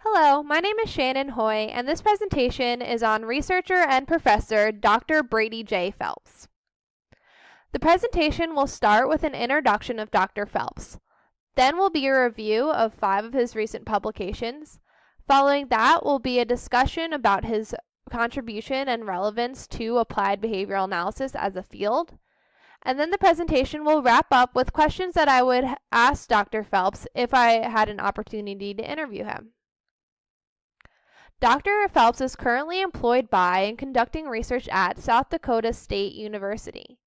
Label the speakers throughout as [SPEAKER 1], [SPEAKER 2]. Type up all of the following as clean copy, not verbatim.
[SPEAKER 1] Hello, my name is Shannon Hoy, and this presentation is on researcher and professor Dr. Brady J. Phelps. The presentation will start with an introduction of Dr. Phelps. Then will be a review of 5 of his recent publications. Following that will be a discussion about his contribution and relevance to applied behavioral analysis as a field. And then the presentation will wrap up with questions that I would ask Dr. Phelps if I had an opportunity to interview him. Dr. Phelps is currently employed by and conducting research at South Dakota State University.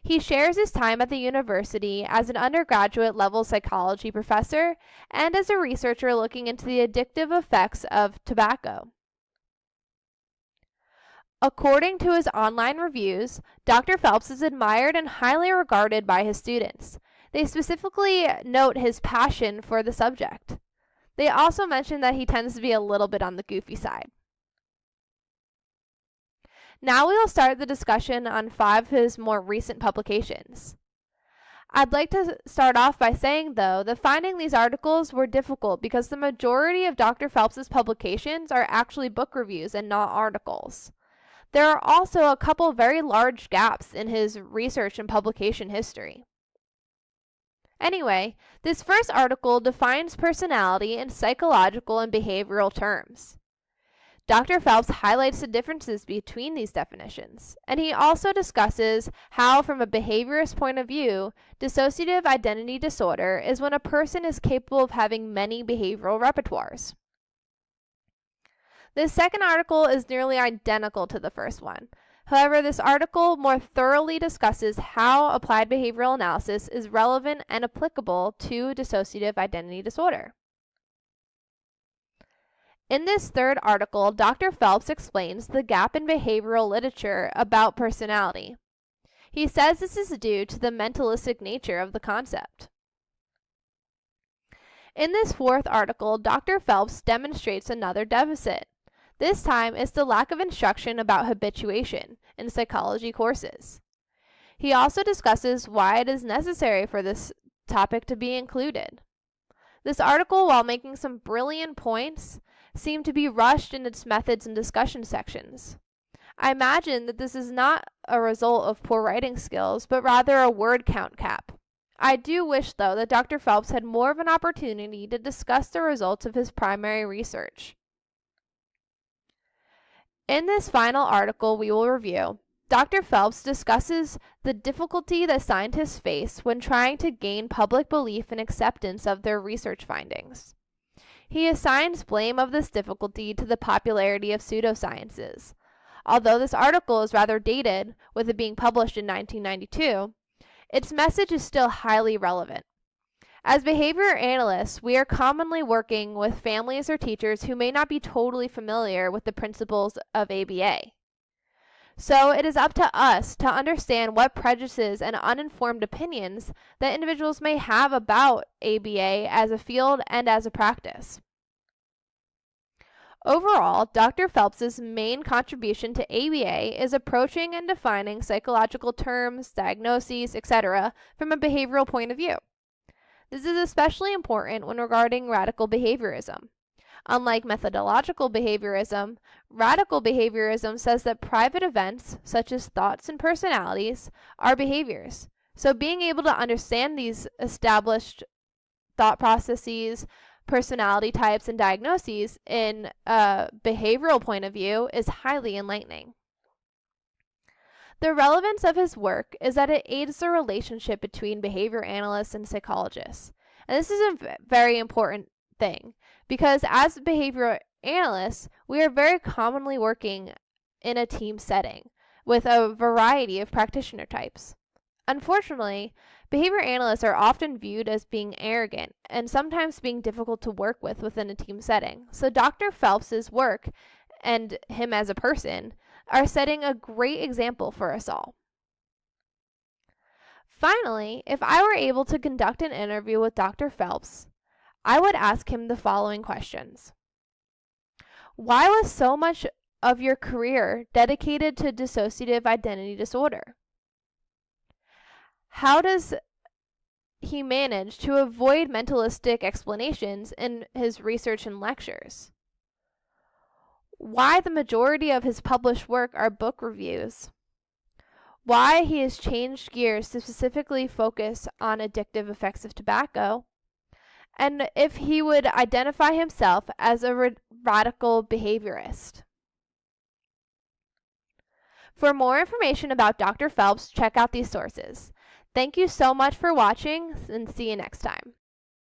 [SPEAKER 1] He shares his time at the university as an undergraduate level psychology professor and as a researcher looking into the addictive effects of tobacco. According to his online reviews, Dr. Phelps is admired and highly regarded by his students. They specifically note his passion for the subject. They also mention that he tends to be a little bit on the goofy side. Now we will start the discussion on 5 of his more recent publications. I'd like to start off by saying, though, that finding these articles were difficult because the majority of Dr. Phelps's publications are actually book reviews and not articles. There are also a couple very large gaps in his research and publication history. Anyway, this first article defines personality in psychological and behavioral terms. Dr. Phelps highlights the differences between these definitions, and he also discusses how, from a behaviorist point of view, dissociative identity disorder is when a person is capable of having many behavioral repertoires. This second article is nearly identical to the first one. However, this article more thoroughly discusses how applied behavioral analysis is relevant and applicable to dissociative identity disorder. In this third article, Dr. Phelps explains the gap in behavioral literature about personality. He says this is due to the mentalistic nature of the concept. In this fourth article, Dr. Phelps demonstrates another deficit. This time, it's the lack of instruction about habituation in psychology courses. He also discusses why it is necessary for this topic to be included. This article, while making some brilliant points, seemed to be rushed in its methods and discussion sections. I imagine that this is not a result of poor writing skills, but rather a word count cap. I do wish, though, that Dr. Phelps had more of an opportunity to discuss the results of his primary research. In this final article we will review, Dr. Phelps discusses the difficulty that scientists face when trying to gain public belief and acceptance of their research findings. He assigns blame of this difficulty to the popularity of pseudosciences. Although this article is rather dated, with it being published in 1992, its message is still highly relevant. As behavior analysts, we are commonly working with families or teachers who may not be totally familiar with the principles of ABA. So it is up to us to understand what prejudices and uninformed opinions that individuals may have about ABA as a field and as a practice. Overall, Dr. Phelps's main contribution to ABA is approaching and defining psychological terms, diagnoses, etc. from a behavioral point of view. This is especially important when regarding radical behaviorism. Unlike methodological behaviorism, radical behaviorism says that private events, such as thoughts and personalities, are behaviors. So being able to understand these established thought processes, personality types, and diagnoses in a behavioral point of view is highly enlightening. The relevance of his work is that it aids the relationship between behavior analysts and psychologists. And this is a very important thing, because as behavior analysts, we are very commonly working in a team setting with a variety of practitioner types. Unfortunately, behavior analysts are often viewed as being arrogant and sometimes being difficult to work with within a team setting. So Dr. Phelps's work, and him as a person, are setting a great example for us all. Finally, if I were able to conduct an interview with Dr. Phelps, I would ask him the following questions. Why was so much of your career dedicated to dissociative identity disorder? How does he managed to avoid mentalistic explanations in his research and lectures? Why the majority of his published work are book reviews? Why he has changed gears to specifically focus on addictive effects of tobacco? And if he would identify himself as a radical behaviorist. For more information about Dr. Phelps, check out these sources. Thank you so much for watching, and see you next time.